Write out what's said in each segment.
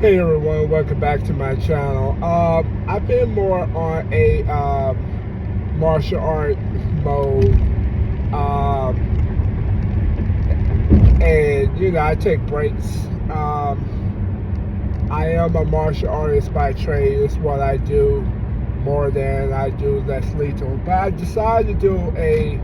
Hey everyone, welcome back to my channel. I've been more on a martial art mode, and I take breaks. I am a martial artist by trade. It's what I do more than I do less lethal. But I decided to do a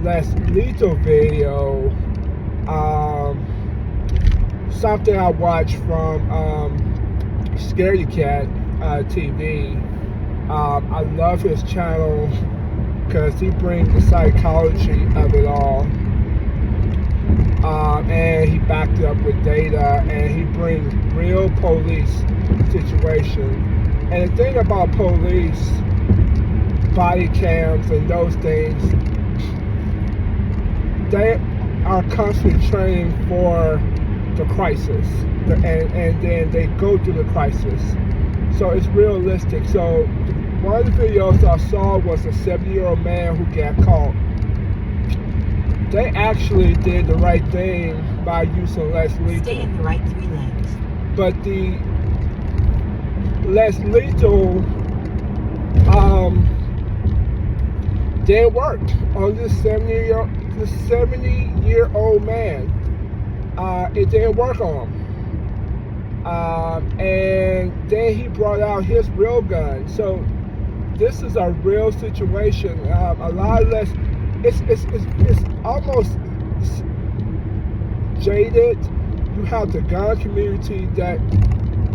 less lethal video. Something I watched from Scaredy Cat TV. I love his channel because he brings the psychology of it all, and he backed it up with data, and he brings real police situation. And the thing about police body cams and those things, they are constantly training for the crisis, and then they go through the crisis. So it's realistic. So one of the videos I saw was a 70-year-old man who got caught. They actually did the right thing by using less lethal. Stay in the right 3 lanes. But the less lethal didn't work on this 70-year-old man. It didn't work on him. And then he brought out his real gun. So this is a real situation. A lot less. It's almost jaded. You have the gun community that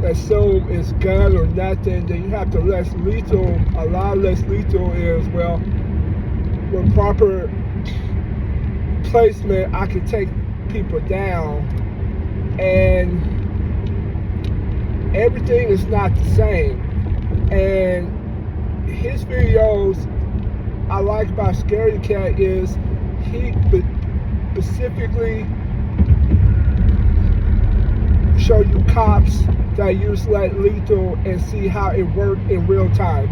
assume it's gun or nothing. Then you have the less lethal. A lot less lethal is, well, with proper placement, I can take people down, and everything is not the same. And his videos I like about Scaredy Cat is he specifically show you cops that use less lethal and see how it works in real time.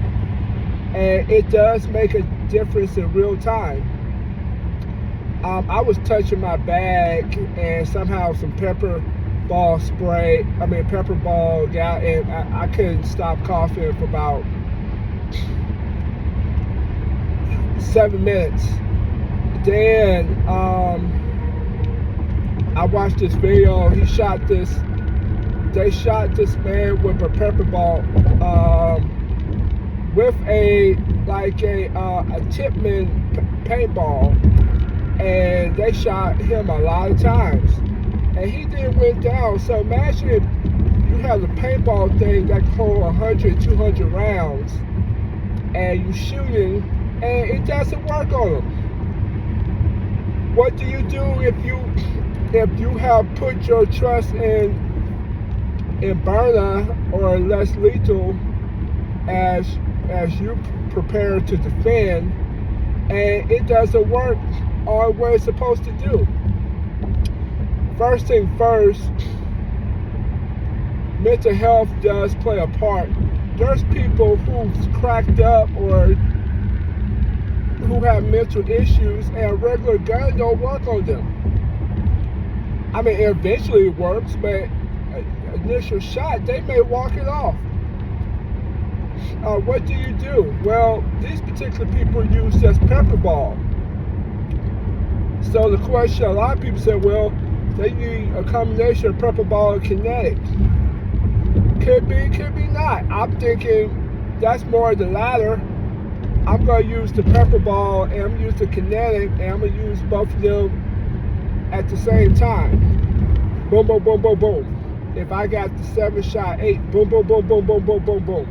And it does make a difference in real time. I was touching my bag and somehow some pepperball got, and I couldn't stop coughing for about 7 minutes. Then I watched this video. They shot this man with a pepperball, with a Tipman paintball, and they shot him a lot of times, and he didn't went down. So imagine if you have a paintball thing that can hold 100, 200 rounds, and you shooting, and it doesn't work on them. What do you do if you have put your trust in burner or less lethal as you prepare to defend, and it doesn't work on what it's supposed to do? First thing first, mental health does play a part. There's people who's cracked up or who have mental issues, and a regular gun don't work on them. I mean, eventually it works, but initial shot, they may walk it off. What do you do? Well, these particular people use just pepperball. So the question, a lot of people say, well, they need a combination of pepperball and kinetic. Could be not. I'm thinking that's more the latter. I'm going to use the pepperball, and I'm going to use the kinetic, and I'm going to use both of them at the same time. Boom, boom, boom, boom, boom. If I got the 7-shot, 8, boom, boom, boom, boom, boom, boom, boom, boom.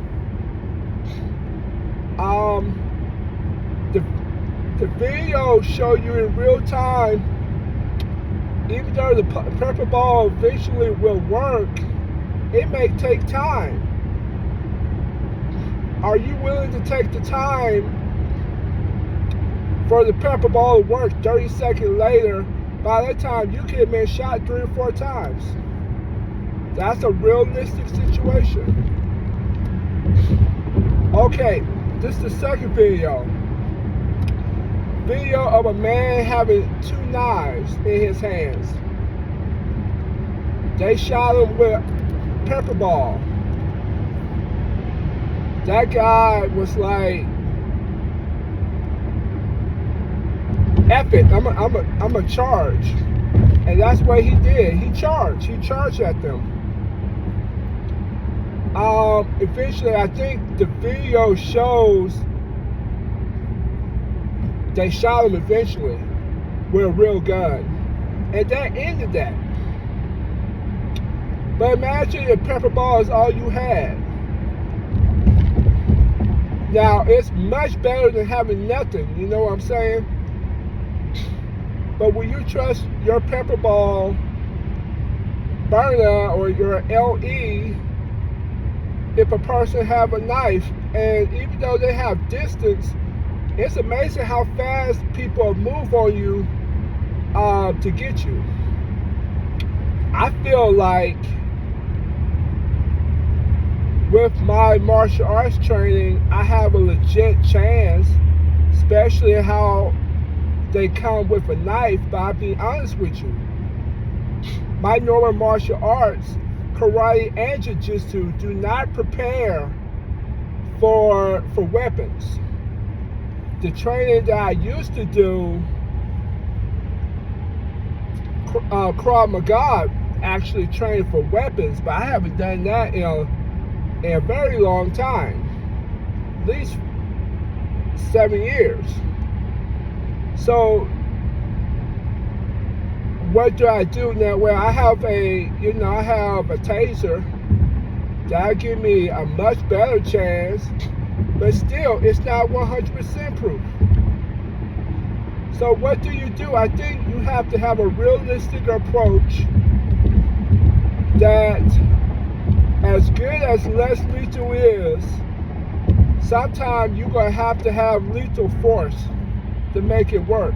The video show you in real time, even though the pepperball eventually will work, it may take time. Are you willing to take the time for the pepperball to work? 30 seconds later, by that time, you could have been shot 3 or 4 times. That's a realistic situation. Okay, this is the second video. Video of a man having 2 knives in his hands. They shot him with pepperball. That guy was like, F it, I'm a charge. And that's what he did. He charged at them. Eventually, I think the video shows they shot him eventually with a real gun. And that ended that. But imagine if pepperball is all you had. Now, it's much better than having nothing, you know what I'm saying? But will you trust your pepperball burner or your LE if a person have a knife? And even though they have distance, it's amazing how fast people move on you to get you. I feel like with my martial arts training, I have a legit chance, especially how they come with a knife. But I'll be honest with you, my normal martial arts, karate and jiu-jitsu, do not prepare for weapons. The training that I used to do, Krav Maga, actually trained for weapons, but I haven't done that in a very long time, at least 7 years. So what do I do now? Well, I have a taser that'll give me a much better chance, but still, it's not 100% proof. So what do? I think you have to have a realistic approach that, as good as less lethal is, sometimes you're going to have lethal force to make it work.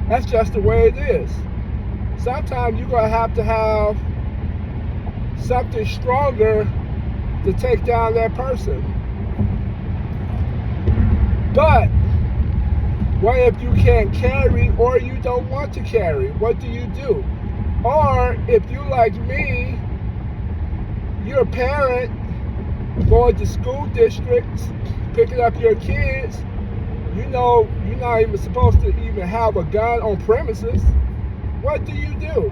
That's just the way it is. Sometimes you're going to have something stronger to take down that person. But what if you can't carry, or you don't want to carry? What do you do? Or if you like me, you're a parent going to school districts, picking up your kids, you know you're not even supposed to even have a gun on premises. What do you do?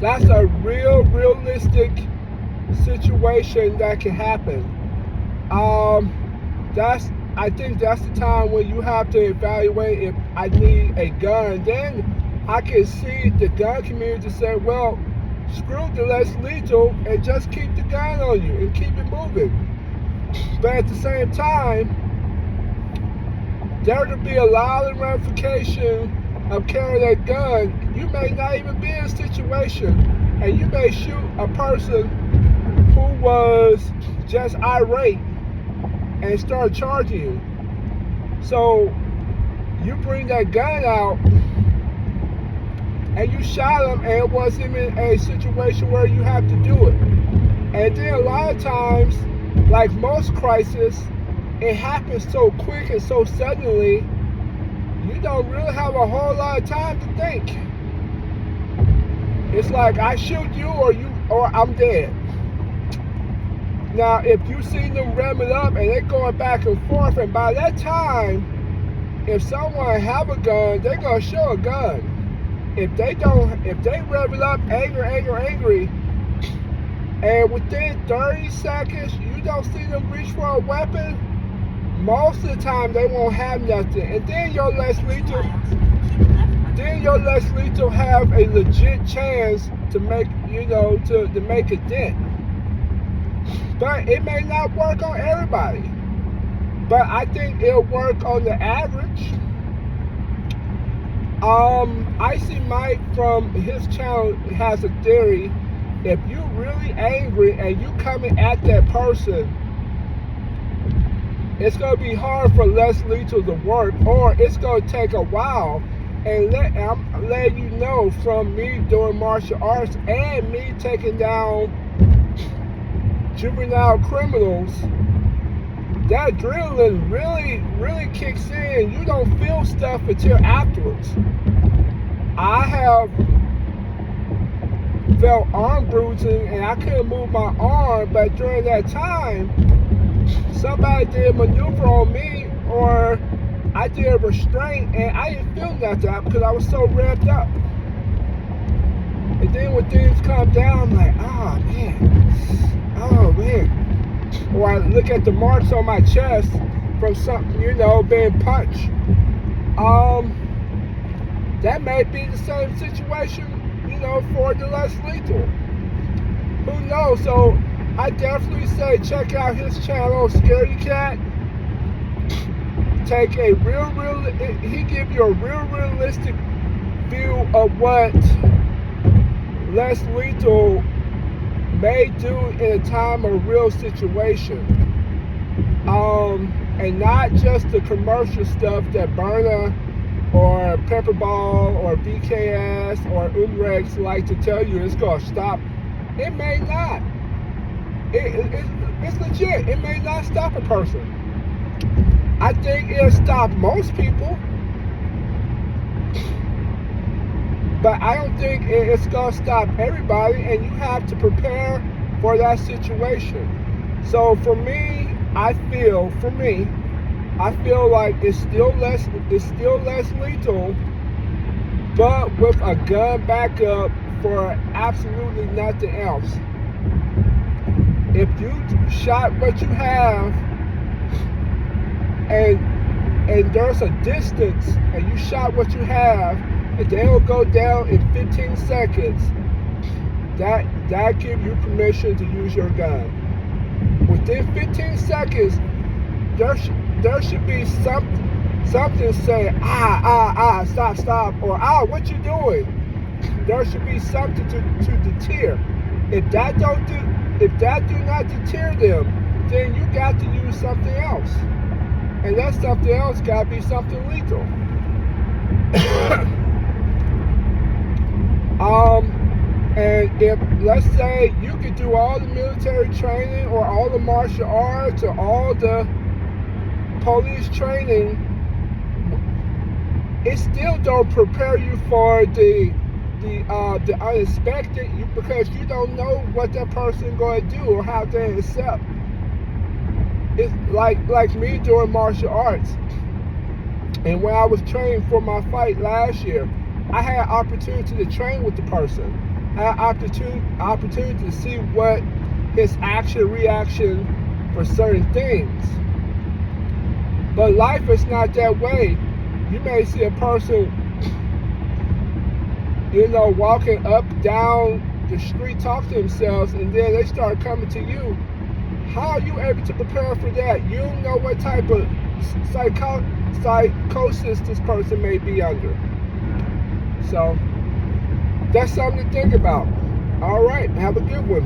That's a realistic situation that can happen. I think that's the time when you have to evaluate if I need a gun. Then I can see the gun community say, well, screw the less lethal and just keep the gun on you and keep it moving. But at the same time, there will be a lot of ramification of carrying that gun. You may not even be in a situation, and you may shoot a person who was just irate and start charging you. So you bring that gun out and you shot him, and it wasn't even a situation where you have to do it. And then a lot of times, like most crises, it happens so quick and so suddenly, you don't really have a whole lot of time to think. It's like, I shoot you or I'm dead. Now, if you see them revving up and they're going back and forth, and by that time, if someone have a gun, they're gonna show a gun. If they rev it up angry, and within 30 seconds, you don't see them reach for a weapon, most of the time they won't have nothing. And then your less lethal have a legit chance to make, to make a dent. But it may not work on everybody. But I think it'll work on the average. Icy Mike from his channel has a theory. If you're really angry and you coming at that person, it's going to be hard for less lethal to work, or it's going to take a while. And I'm letting you know, from me doing martial arts and me taking down juvenile criminals, that adrenaline really kicks in. You don't feel stuff until afterwards. I have felt arm bruising and I couldn't move my arm, but during that time, somebody did a maneuver on me or I did a restraint and I didn't feel nothing because I was so revved up. And then when things calm down, I'm like, oh man. Or I look at the marks on my chest from something, being punched. That may be the same situation, for the less lethal. Who knows? So I definitely say check out his channel, Scaredy Cat. Take a he give you a realistic view of what less lethal may do in a time of real situation. And not just the commercial stuff that Burner or Pepperball or BKS or Umrex like to tell you it's going to stop. It may not. It's legit. It may not stop a person. I think it'll stop most people. But I don't think it's going to stop everybody, and you have to prepare for that situation. So for me, I feel like it's still less lethal, but with a gun backup for absolutely nothing else. If you shot what you have and there's a distance and you shot what you have and they'll go down in 15 seconds, that gives you permission to use your gun. Within 15 seconds, there should be something saying, stop, or what you doing? There should be something to deter. If that do not deter them, then you got to use something else. And that something else got to be something lethal. And if, let's say, you could do all the military training or all the martial arts or all the police training, it still don't prepare you for the unexpected, because you don't know what that person going to do or how they accept. It's like me doing martial arts, and when I was training for my fight last year, I had opportunity to train with the person. I had opportunity to see what his reaction for certain things. But life is not that way. You may see a person, walking up, down the street, talk to themselves, and then they start coming to you. How are you able to prepare for that? You don't know what type of psychosis this person may be under. So that's something to think about. All right, have a good one.